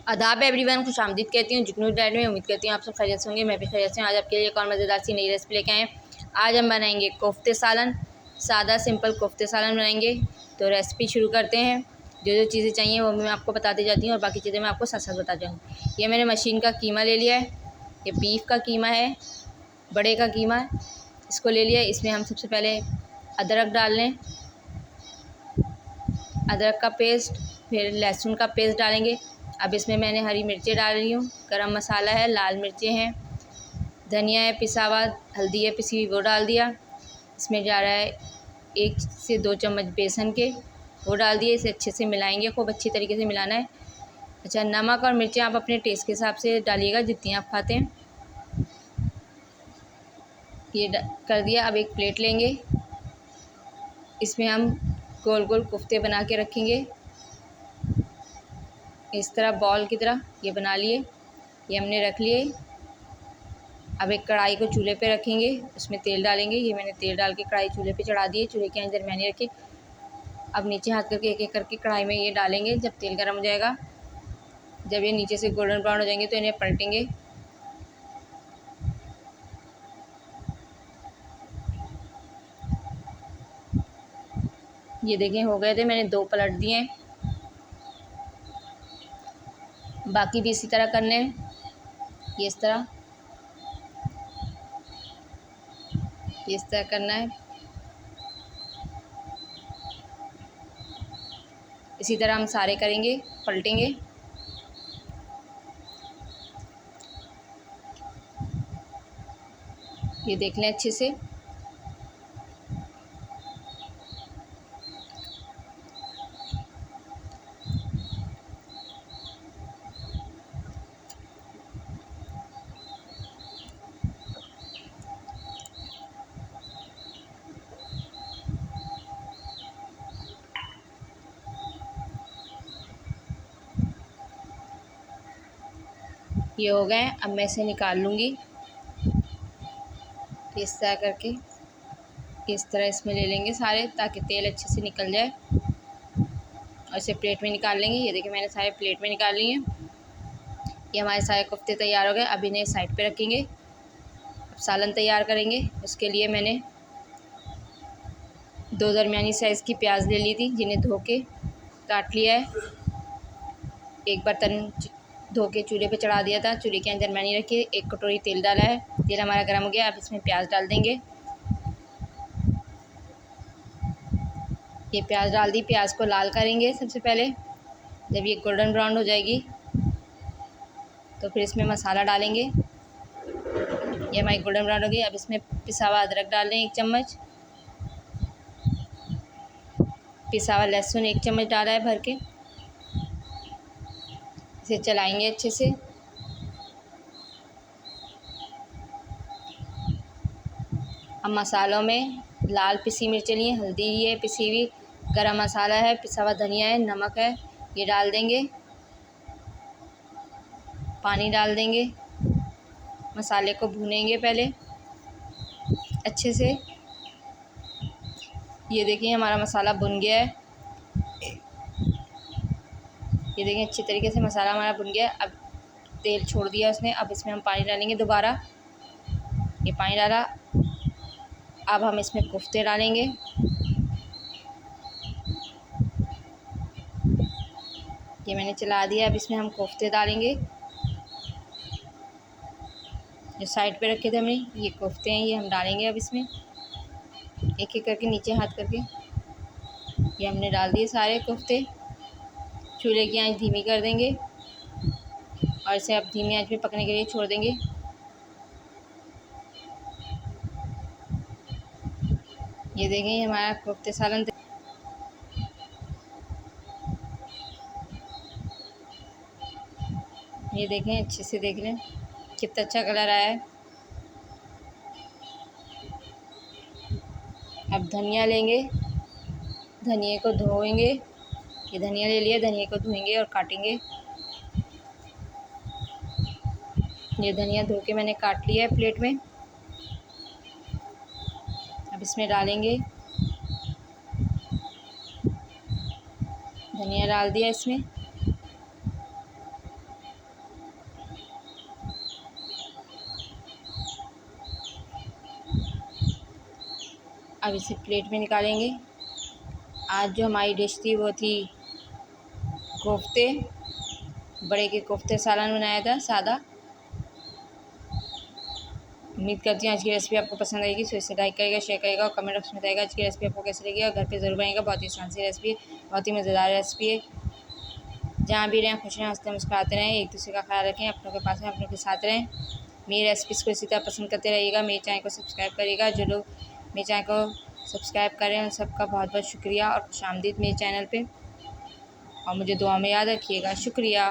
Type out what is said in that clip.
आदाब एवरीवन, खुश आमदीद कहती हूँ जुगनू डाइट में। उम्मीद करती हूँ आप सब खैरियत से होंगे। मैं भी खैरियत से हूँ। आज आपके लिए एक और मज़ेदार सी नई रेसिपी लेके आए हैं। आज हम बनाएंगे कोफ्ते सालन। सादा सिंपल कोफ्ते सालन बनाएंगे। तो रेसिपी शुरू करते हैं। जो जो चीज़ें चाहिए वो मैं आपको बताती जाती हूँ और बाकी चीज़ें मैं आपको साथ साथ बताती जाऊँगी। ये मैंने मशीन का कीमा ले लिया है। ये बीफ का कीमा है, बड़े का कीमा, इसको ले लिया। इसमें हम सबसे पहले अदरक डाल लें, अदरक का पेस्ट, फिर लहसुन का पेस्ट डालेंगे। अब इसमें मैंने हरी मिर्चें डाल रही हूँ, गरम मसाला है, लाल मिर्चें हैं, धनिया है पिसा हुआ, हल्दी है पिसी हुई, वो डाल दिया। इसमें जा रहा है 1 से 2 चम्मच बेसन के, वो डाल दिए। इसे अच्छे से मिलाएंगे, खूब अच्छी तरीके से मिलाना है। अच्छा, नमक और मिर्चें आप अपने टेस्ट के हिसाब से डालिएगा, जितनी आप खाते हैं। ये कर दिया। अब एक प्लेट लेंगे, इसमें हम गोल गोल कोफ्ते बना के रखेंगे। इस तरह बॉल की तरह ये बना लिए। ये हमने रख लिए। अब एक कढ़ाई को चूल्हे पे रखेंगे, उसमें तेल डालेंगे। ये मैंने तेल डाल के कढ़ाई चूल्हे पे चढ़ा दी है। चूल्हे के अंदर मैंने रखी। अब नीचे हाथ करके एक एक करके कढ़ाई में ये डालेंगे। जब तेल गर्म हो जाएगा, जब ये नीचे से गोल्डन ब्राउन हो जाएंगे तो इन्हें पलटेंगे। ये देखें, हो गए थे, मैंने 2 पलट दिए हैं। बाकी भी इसी तरह करने हैं। ये इस तरह करना है। इसी तरह हम सारे करेंगे, पलटेंगे। ये देख लें अच्छे से। ये हो गए। अब मैं इसे निकाल लूँगी इस तरह करके। इस तरह इसमें ले लेंगे सारे, ताकि तेल अच्छे से निकल जाए, और इसे प्लेट में निकाल लेंगे। ये देखिए, मैंने सारे प्लेट में निकाल लिए हैं। ये हमारे सारे कोफ्ते तैयार हो गए। अब इन्हें साइड पे रखेंगे। अब सालन तैयार करेंगे। उसके लिए मैंने 2 दरमियानी साइज़ की प्याज ले ली थी, जिन्हें धो के काट लिया है। एक बर्तन धो के चूल्हे पे चढ़ा दिया था, चूल्हे के अंदर मैंने रखी। 1 कटोरी तेल डाला है। तेल हमारा गर्म हो गया। अब इसमें प्याज डाल देंगे। ये प्याज डाल दी। प्याज को लाल करेंगे सबसे पहले। जब ये गोल्डन ब्राउन हो जाएगी तो फिर इसमें मसाला डालेंगे। ये हमारी गोल्डन ब्राउन हो गई। अब इसमें पिसा हुआ अदरक डाल दें 1 चम्मच, पिसा हुआ लहसुन 1 चम्मच डाला है भर के। इसे चलाएंगे अच्छे से। अब मसालों में लाल पिसी मिर्च लिए, हल्दी है पिसी हुई, गरम मसाला है, पिसा हुआ धनिया है, नमक है, ये डाल देंगे। पानी डाल देंगे। मसाले को भूनेंगे पहले अच्छे से। ये देखिए, हमारा मसाला भुन गया है। ये देखिए, अच्छी तरीके से मसाला हमारा भुन गया है। अब तेल छोड़ दिया उसने। अब इसमें हम पानी डालेंगे दोबारा। ये पानी डाला। अब हम इसमें कोफ्ते डालेंगे। ये मैंने चला दिया। अब इसमें हम कोफ्ते डालेंगे, जो साइड पे रखे थे हमने। ये कोफ्ते हैं, ये हम डालेंगे अब इसमें, एक एक करके नीचे हाथ करके। ये हमने डाल दिए सारे कोफ्ते। चूल्हे की आंच धीमी कर देंगे और इसे अब धीमी आंच पे पकने के लिए छोड़ देंगे। ये देखें, हमारा कोफ्ते सालन ये देखें, अच्छे से देख लें कितना अच्छा कलर आया है। अब धनिया लेंगे, धनिए को धोएंगे। ये धनिया ले लिया, धनिया को धोएंगे और काटेंगे। ये धनिया धो के मैंने काट लिया है प्लेट में। अब इसमें डालेंगे। धनिया डाल दिया इसमें। अब इसे प्लेट में निकालेंगे। आज जो हमारी डिश थी वो थी कोफ्ते, बड़े के कोफ्ते सालन बनाया था सादा। उम्मीद करती हूँ आज की रेसिपी आपको पसंद आएगी, तो इसे लाइक करेगा, शेयर करेगा और कमेंट बॉक्स में बताएगा आज की रेसिपी आपको कैसी लगी। और घर पे ज़रूर बनेगा, बहुत ही आसान सी रेसिपी है, बहुत ही मज़ेदार रेसिपी है। जहाँ भी रहें खुश रहें, हंसते मुस्कुराते रहें, एक दूसरे का ख्याल रखें, अपनों के पास रहें, अपनों के साथ रहें। मेरी रेसिपीज़ को इसी तरह पसंद करते रहिएगा। मेरे चैनल को सब्सक्राइब करिएगा। जो लोग मेरे चैनल को सब्सक्राइब करें उन सबका बहुत बहुत शुक्रिया और खुशामदीद मेरे चैनल पर, और मुझे दुआ में याद रखिएगा। शुक्रिया।